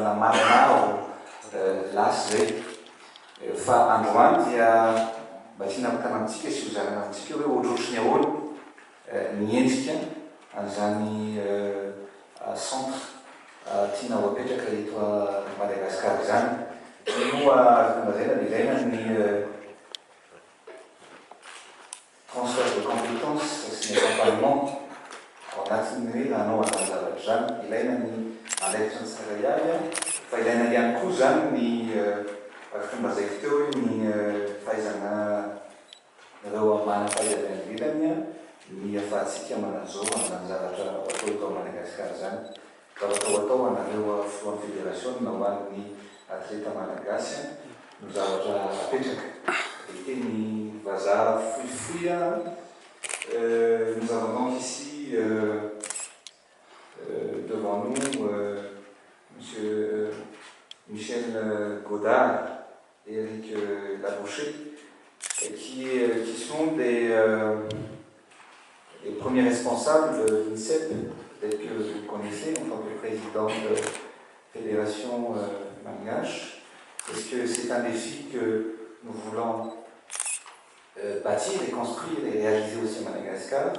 na maromaro lasy zay fa androany dia mba tiana mitana amintsika sy hozarana amintsika hoe ohatrohatriny ahoana miendrika an'izany centre tiana ho apetraka eto Madagasikara izany. Moa araka ilaina ny transfert de compétences sy ny accompagnement ao anatin'ny hoe anao an'izany zavatra zany ilaina ny andraikitra ny tsara ihany fa ilaina ihany koa zany ny fomba zay teo hoe ny fahaizana ireo manam-pahaizana vilany ny ahafahantsika manazao amin'izany zavatra atao eto Madagasikara zany. Zavatra atao anareo filohan'ny fédération na ho an'ny atleta malagasy no zavatra apetraka. Teny vazaha fohifohy nous avons donc ici devant nous monsieur Michel Godard et Eric Laboucher qui sont des premiers responsables de l'INSEP, peut-être que vous connaissez en tant que président de la Fédération Malgache, parce que c'est un défi que nous voulons bâtir et construire et réaliser aussi à Madagascar.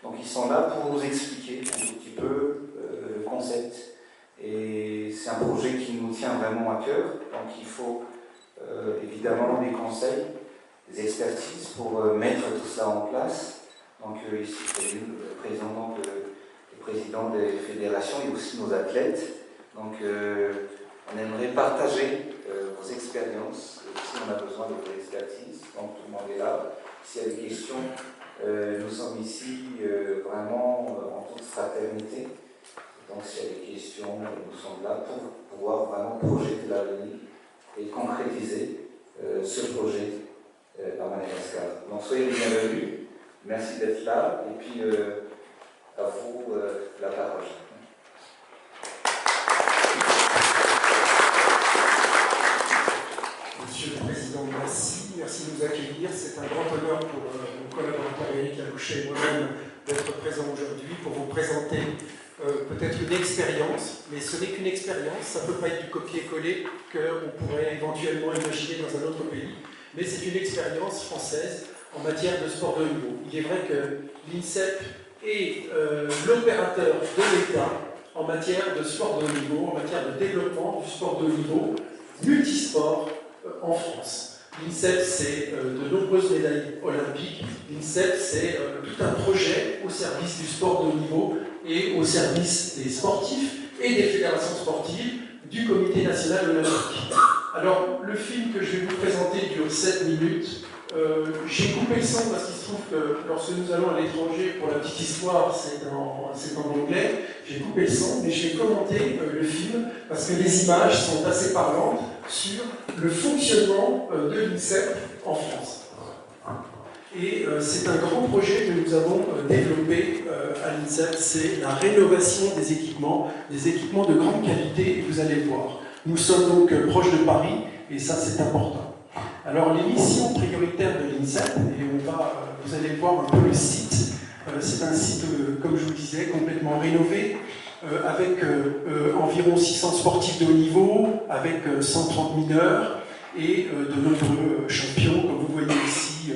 Donc ils sont là pour nous expliquer un petit peu le concept. Et c'est un projet qui nous tient vraiment à cœur. Donc il faut évidemment des conseils, des expertises pour mettre tout cela en place. Donc ici, le président, le président des fédérations et aussi nos athlètes. Donc on aimerait partager vos expériences, si on a besoin de vos expertises, donc tout le monde est là. S'il y a des questions, nous sommes ici vraiment en toute fraternité. Donc s'il y a des questions, nous sommes là pour pouvoir vraiment projeter l'avenir et concrétiser ce projet à Madagascar. Donc soyez bienvenus, merci d'être là, et puis à vous la parole. Monsieur le Président, merci de nous accueillir. C'est un grand honneur pour mon collaborateur Eric Laboucher et moi-même d'être présent aujourd'hui pour vous présenter peut-être une expérience, mais ce n'est qu'une expérience, ça ne peut pas être du copier-coller qu'on pourrait éventuellement imaginer dans un autre pays, mais c'est une expérience française en matière de sport de haut niveau. Il est vrai que l'INSEP est l'opérateur de l'État en matière de sport de haut niveau, en matière de développement du sport de haut niveau, multisport en France. L'INSEP, c'est de nombreuses médailles olympiques. L'INSEP, c'est tout un projet au service du sport de haut niveau et au service des sportifs et des fédérations sportives du Comité national olympique. Alors, le film que je vais vous présenter dure 7 minutes. J'ai coupé le son parce qu'il se trouve que lorsque nous allons à l'étranger, pour la petite histoire, c'est en anglais. J'ai coupé le son, mais je vais commenter le film parce que les images sont assez parlantes sur le fonctionnement de l'INSEP en France. Et c'est un grand projet que nous avons développé à l'INSEP, c'est la rénovation des équipements de grande qualité, et vous allez le voir. Nous sommes donc proches de Paris, et ça c'est important. Alors les missions prioritaires de l'INSEP, et vous allez voir un peu le site, c'est un site, comme je vous le disais, complètement rénové, avec environ 600 sportifs de haut niveau, avec 130 mineurs, et de nombreux champions, comme vous voyez ici,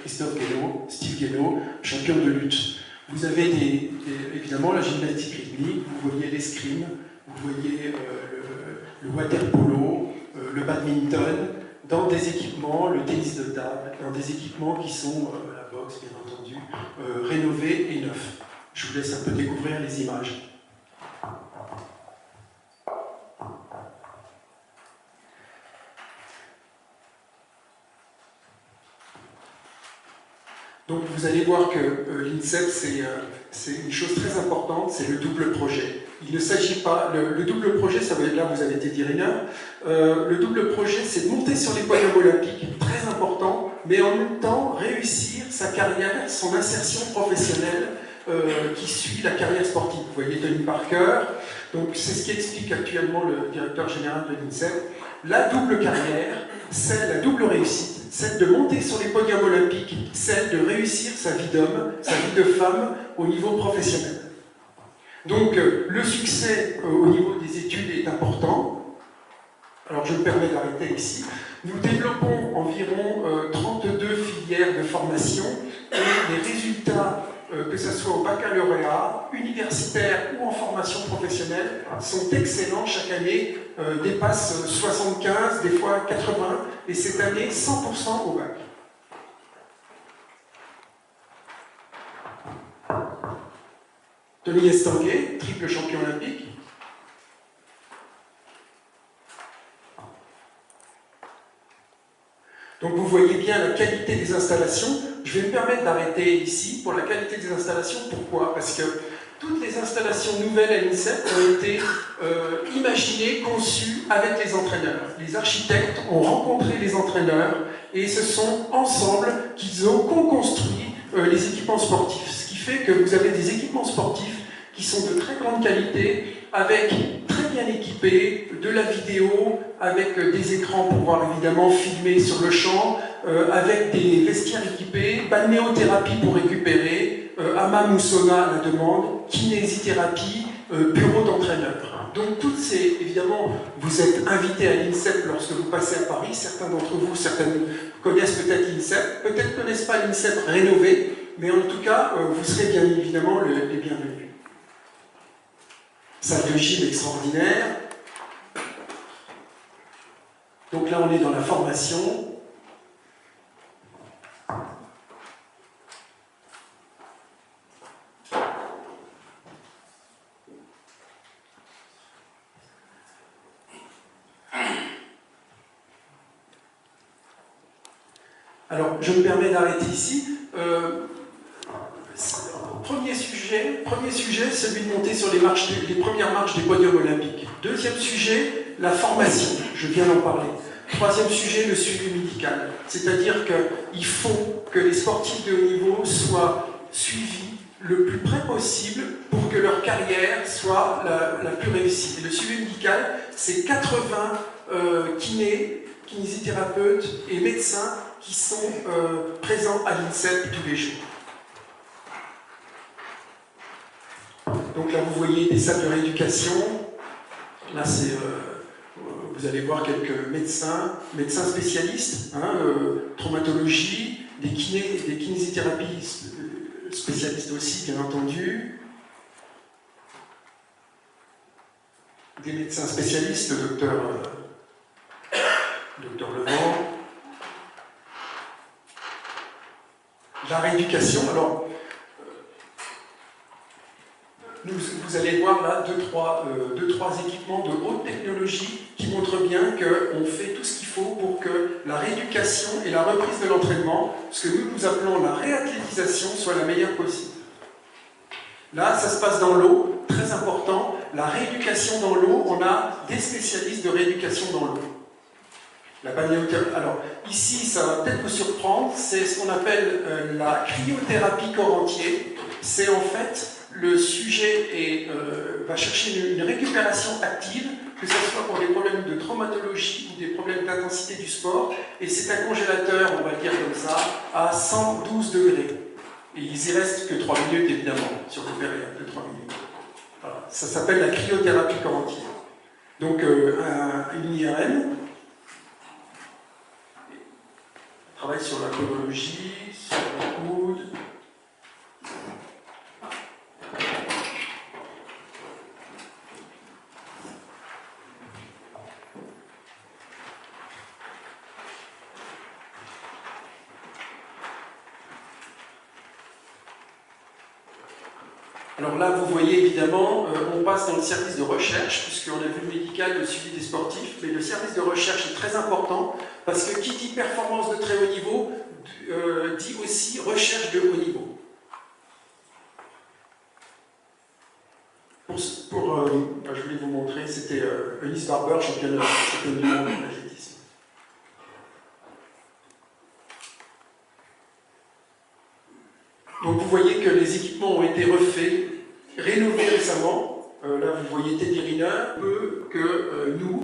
Christophe Guénaud, Steve Guénaud, champion de lutte. Vous avez évidemment la gymnastique rythmique, vous voyez l'escrime, vous voyez le water-polo, le badminton, dans des équipements, le tennis de table, dans des équipements qui sont, la boxe bien entendu, rénovés et neufs. Je vous laisse un peu découvrir les images. Donc vous allez voir que l'INSEP, c'est une chose très importante, c'est le double projet. Il ne s'agit pas, le double projet, ça veut dire, là vous avez été dirigeant, le double projet c'est de monter sur les podiums olympiques, très important, mais en même temps réussir sa carrière, son insertion professionnelle qui suit la carrière sportive. Vous voyez Tony Parker, donc c'est ce qui explique actuellement le directeur général de l'INSEP. La double carrière, c'est la double réussite. Celle de monter sur les podiums olympiques, celle de réussir sa vie d'homme, sa vie de femme au niveau professionnel. Donc le succès au niveau des études est important. Alors je me permets d'arrêter ici. Nous développons environ 32 filières de formation et les résultats, que ce soit au baccalauréat, universitaire ou en formation professionnelle, sont excellents chaque année, dépassent 75, des fois 80, et cette année 100% au bac. Tony Estanguet, triple champion olympique. Donc vous voyez bien la qualité des installations. Je vais me permettre d'arrêter ici pour la qualité des installations. Pourquoi? Parce que toutes les installations nouvelles à l'INSEP ont été imaginées, conçues avec les entraîneurs. Les architectes ont rencontré les entraîneurs et ce sont ensemble qu'ils ont co-construit les équipements sportifs. Ce qui fait que vous avez des équipements sportifs qui sont de très grande qualité, avec très bien équipés, de la vidéo, avec des écrans pour pouvoir évidemment filmer sur le champ, avec des vestiaires équipés, balnéothérapie pour récupérer, hammam ou sauna à la demande, kinésithérapie, bureau d'entraîneur. Donc toutes ces, évidemment, vous êtes invités à l'INSEP lorsque vous passez à Paris, certains d'entre vous, certaines connaissent peut-être l'INSEP, peut-être ne connaissent pas l'INSEP rénové, mais en tout cas, vous serez bien évidemment les bienvenus. Salle de gym extraordinaire. Donc là, on est dans la formation. Alors, je me permets d'arrêter ici. Premier sujet, celui de monter sur les premières marches des podiums olympiques. Deuxième sujet, la formation, je viens d'en parler. Troisième sujet, le suivi médical. C'est-à-dire qu'il faut que les sportifs de haut niveau soient suivis le plus près possible pour que leur carrière soit la plus réussie. Et le suivi médical, c'est 80 kinésithérapeutes et médecins qui sont présents à l'INSEP tous les jours. Donc là, vous voyez des salles de rééducation. Là, c'est, vous allez voir quelques médecins spécialistes, traumatologie, des kinésithérapies spécialistes aussi, bien entendu. Des médecins spécialistes, le docteur Levent. La rééducation, alors, vous allez voir là deux, trois équipements de haute technologie qui montrent bien qu'on fait tout ce qu'il faut pour que la rééducation et la reprise de l'entraînement, ce que nous appelons la réathlétisation, soit la meilleure possible. Là, ça se passe dans l'eau, très important, la rééducation dans l'eau, on a des spécialistes de rééducation dans l'eau. La balnéothérapie, alors ici, ça va peut-être vous surprendre, c'est ce qu'on appelle la cryothérapie corps entier. C'est en fait, le sujet va chercher une récupération active, que ce soit pour des problèmes de traumatologie ou des problèmes d'intensité du sport, et c'est un congélateur, on va le dire comme ça, à 112 degrés. Et ils y restent que 3 minutes, évidemment, sur une période de 3 minutes. Voilà. Ça s'appelle la cryothérapie corps entier. Donc, une IRM, travaille sur la chronologie, sur le coude. Alors là, vous voyez évidemment, on passe dans le service de recherche, puisqu'on a vu le médical, le suivi des sportifs, mais le service de recherche est très important, parce que qui dit performance de très haut niveau, dit aussi recherche de haut niveau. Je voulais vous montrer, c'était Eunice Barber, championne du monde en athlétisme. Donc vous voyez que les équipements ont été refaits, rénovés récemment. Là vous voyez Teddy Riner, que nous,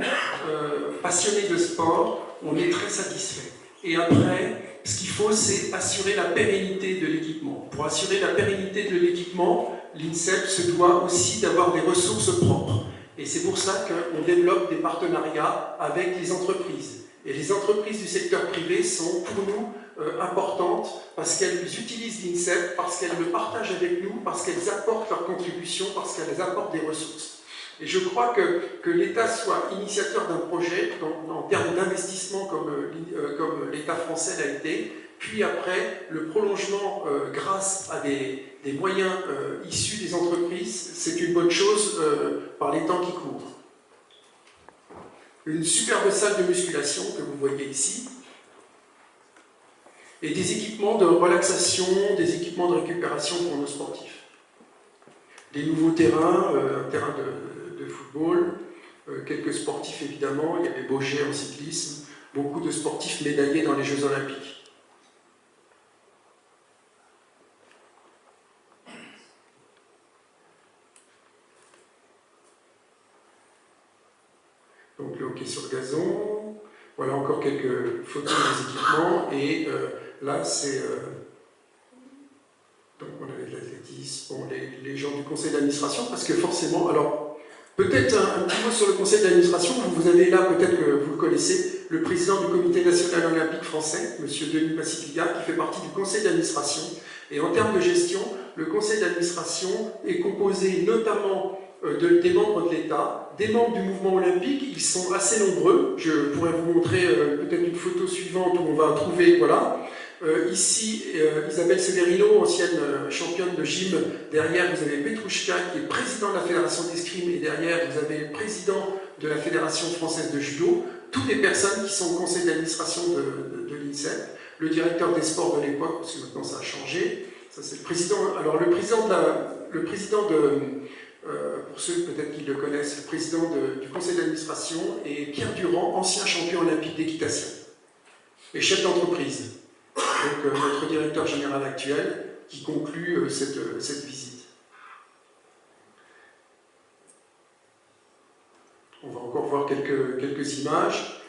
passionnés de sport, on est très satisfaits. Et après, ce qu'il faut, c'est assurer la pérennité de l'équipement. Pour assurer la pérennité de l'équipement, l'INSEP se doit aussi d'avoir des ressources propres. Et c'est pour ça qu'on développe des partenariats avec les entreprises. Et les entreprises du secteur privé sont pour nous importantes parce qu'elles utilisent l'INSEP, parce qu'elles le partagent avec nous, parce qu'elles apportent leur contribution, parce qu'elles apportent des ressources. Et je crois que l'État soit initiateur d'un projet en termes d'investissement comme l'État français l'a été, puis après, le prolongement grâce à des moyens issus des entreprises, c'est une bonne chose par les temps qui courent. Une superbe salle de musculation que vous voyez ici, et des équipements de relaxation, des équipements de récupération pour nos sportifs. Des nouveaux terrains, un terrain de football, quelques sportifs évidemment, il y avait Baugé en cyclisme, beaucoup de sportifs médaillés dans les Jeux Olympiques. Donc le hockey sur gazon, voilà encore quelques photos des équipements, et là c'est... donc on avait de l'athlétisme, bon, les gens du conseil d'administration, parce que forcément, alors peut-être un petit mot sur le conseil d'administration, vous avez là, peut-être que vous le connaissez, le président du comité national olympique français, M. Denis Massilia, qui fait partie du conseil d'administration, et en termes de gestion, le conseil d'administration est composé notamment des membres de l'État, des membres du mouvement olympique, ils sont assez nombreux, je pourrais vous montrer peut-être une photo suivante où on va trouver, voilà. Ici, Isabelle Severino, ancienne championne de gym. Derrière, vous avez Petrouchka, qui est président de la Fédération d'escrime, et derrière, vous avez le président de la Fédération française de judo. Toutes les personnes qui sont au conseil d'administration de l'INSEP. Le directeur des sports de l'époque, parce que maintenant ça a changé. Ça, c'est le président. Alors, le président pour ceux peut-être qui le connaissent, le président du conseil d'administration est Pierre Durand, ancien champion olympique d'équitation et chef d'entreprise. Donc notre directeur général actuel qui conclut cette visite. On va encore voir quelques images.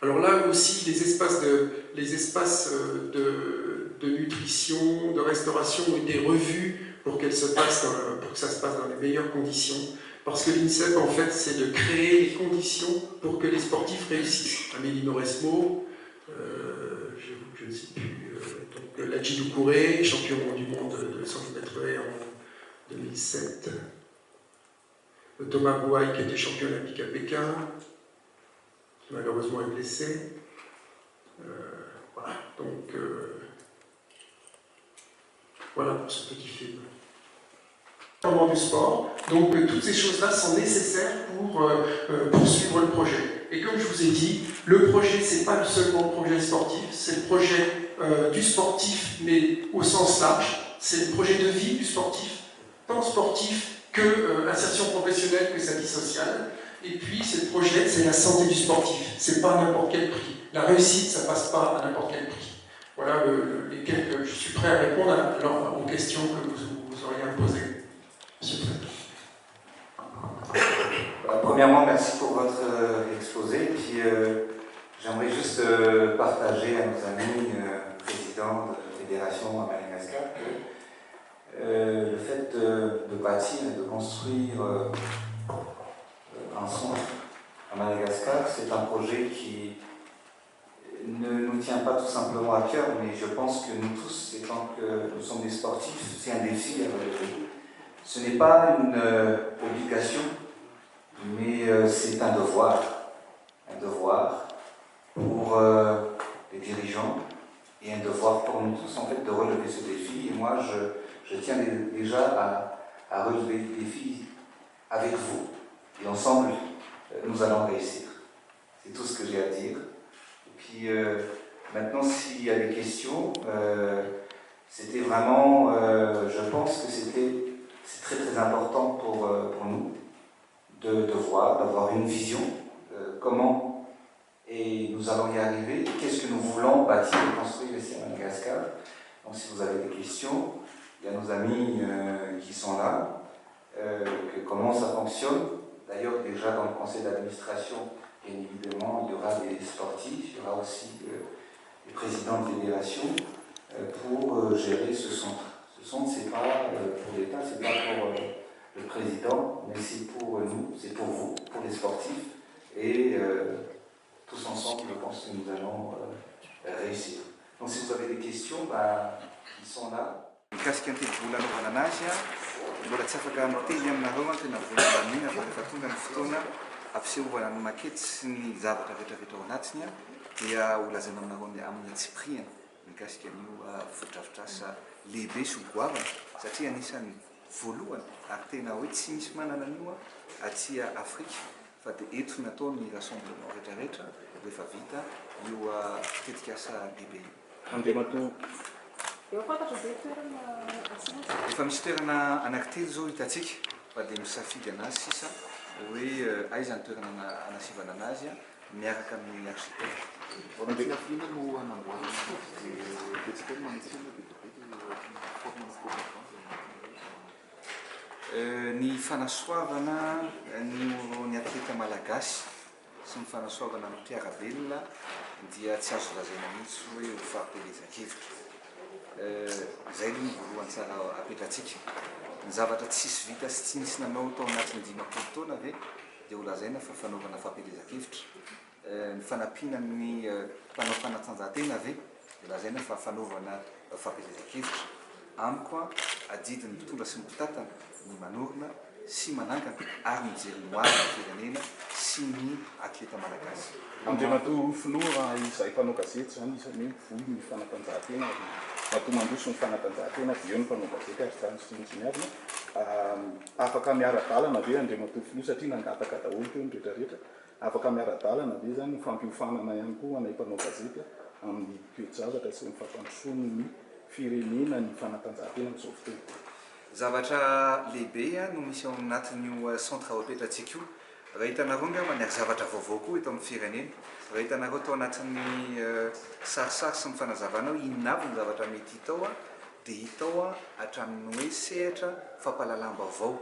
Alors là aussi, les espaces de nutrition, de restauration ont été revus pour que ça se passe dans les meilleures conditions. Parce que l'INSEP, en fait, c'est de créer les conditions pour que les sportifs réussissent. Amélie Mauresmo, je ne sais plus, Ladji Doucouré, champion du monde de 100 mètres en 2007. Thomas Bouaille, qui était champion olympique à Pékin, qui malheureusement est blessé. Voilà, donc voilà pour ce petit film. Du sport. Donc toutes ces choses-là sont nécessaires pour poursuivre le projet. Et comme je vous ai dit, le projet, c'est pas seulement le projet sportif, c'est le projet du sportif, mais au sens large. C'est le projet de vie du sportif, tant sportif que l'insertion professionnelle, que sa vie sociale. Et puis, c'est le projet, c'est la santé du sportif. C'est pas à n'importe quel prix. La réussite, ça passe pas à n'importe quel prix. Voilà je suis prêt à répondre aux questions que vous auriez à me poser. Premièrement, merci pour votre exposé. Puis j'aimerais juste partager à nos amis présidents de fédération à Madagascar que le fait de bâtir et de construire un centre à Madagascar, c'est un projet qui ne nous tient pas tout simplement à cœur, mais je pense que nous tous, étant que nous sommes des sportifs, c'est un défi à relever. Ce n'est pas une obligation, mais c'est un devoir pour les dirigeants et un devoir pour nous tous en fait de relever ce défi. Et moi, je tiens déjà à relever le défi avec vous. Et ensemble, nous allons réussir. C'est tout ce que j'ai à dire. Et puis maintenant, s'il y a des questions, c'était vraiment, je pense que c'est très très important pour nous d'avoir une vision, comment et nous allons y arriver, qu'est-ce que nous voulons bâtir et construire ici à Madagascar. Donc si vous avez des questions, il y a nos amis qui sont là, comment ça fonctionne. D'ailleurs déjà dans le conseil d'administration, bien évidemment, il y aura des sportifs, il y aura aussi les présidents de fédération, pour gérer ce centre. Ce centre, c'est pas pour l'État, c'est pas pour le président, mais c'est pour nous, c'est pour vous, pour les sportifs. Et tous ensemble, je pense que nous allons réussir. Donc si vous avez des questions, ils sont là. Mikasika ny telo-bolana anaovana anazy mbola tsy afaka miteny aminareo tena volana iny fa rehefa tonga ny fotoana ampisehovana ny makety sy ny zavatra rehetrarehetra ao anatiny dia ho lazaina aminareo amin'ny atsipriana mikasika an'io fotodrafitrasa lehibe sy ho goavana satria anisany voalohany ary tena hoe tsy misy manana an'io aty Afrika fa dia eto natao ny rassemblement rehetrarehetra rehefa vita io tetikasa lehibe io. Andriamatoa. Efa misy toerana anankitelo zao hitantsika fa dia misafidy anazy sisa hoe aiza ny toerana anasivana anazy miaraka amin'ny architecte. Andriamatoa no anamboarana betsaka manitsina ny fanasoavana ny atleta malagasy sy ny fanasoavana ny mpiarabelona dia tsy azo lazaina mihitsy hoe ho fahampielezan-kevitra. Zay aloha ny voalohany tsara apetratsika. Ny zavatra tsisy vita sy tsy nisy nanao tao anatin'ny 10 taona ve dia ho lazaina fa fanaovana fahampielezan-kevitra. Ny fanampiana ny mpanao fanatanjahantena ve dia lazaina fa fanaovana fahampielezan-kevitra. Amiko adidin'ny mpitondra sy ny mpitatana ny manorina sy manangana ary mijery ny hoary ny firenena sy ny atleta malagasy. Andriamatoa filoha izay mpanao gazety zany isany hoe voy ny fanatanjahantena matoa mandroso ny fanatanjahantena dia eo ny mpanao gazety ary zany sy ny miarina afaka miara-dalana ve Andriamatoa filoha satria nangataka daholo teo ny rehetrarehetra afaka miara-dalana ve zany ny fampiofanana ihany koa anay mpanao gazety amin'ny toe-javatra sy ny fampandrosoany ny firenena ny fanatanjahantena amin'izao fotoana. Zavatra lehibe no misy ao anatin'io centre apetratsika io. Raha hitanareo nga maniary zavatra vaovao koa eto amin'ny firenena. Raha hitanareo tao anatin'ny sarisary sy ny fanazavanao inona avy ny zavatra mety hitao dia hitao hatramin'ny hoe sehatra fampahalalam-baovao,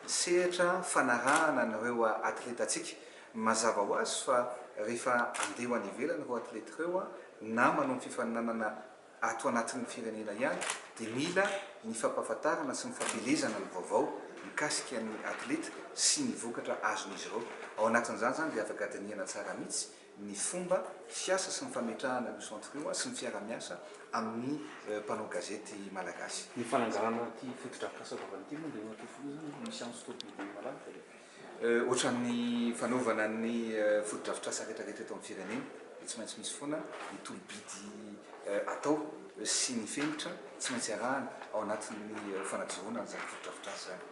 sehatra fanarahana an'ireo atletatsika. Mazava ho azy fa rehefa andeha ho any ivelany ireo atleta ireo na manao ny fifaninanana ato anatin'ny firenena ihany dia mila ny fampahafantarana sy ny fampelezana ny vaovao mikasika ny atleta sy ny vokatra azon'izy ireo. Ao anatin'izany zany dia afaka dinihana tsara mihitsy ny fomba fiasa sy ny fametrahana io centre io sy ny fiara-miasa amin'ny mpanao gazety malagasy. Ny fananganana ty fotodrafitrasa vavan'ity moa dia Andriamatoa filoha zany misy amin'ny stôpy malaza. Ohatran'ny fanaovana ny fotodrafitrasa rehetrarehetra eto amin'ny firenena dia tsy maintsy misy foana ny tolobidy atao sy ny fenitra tsy maintsy arahana ao anatin'ny fanajorana n'izany fotodrafitrasa zany.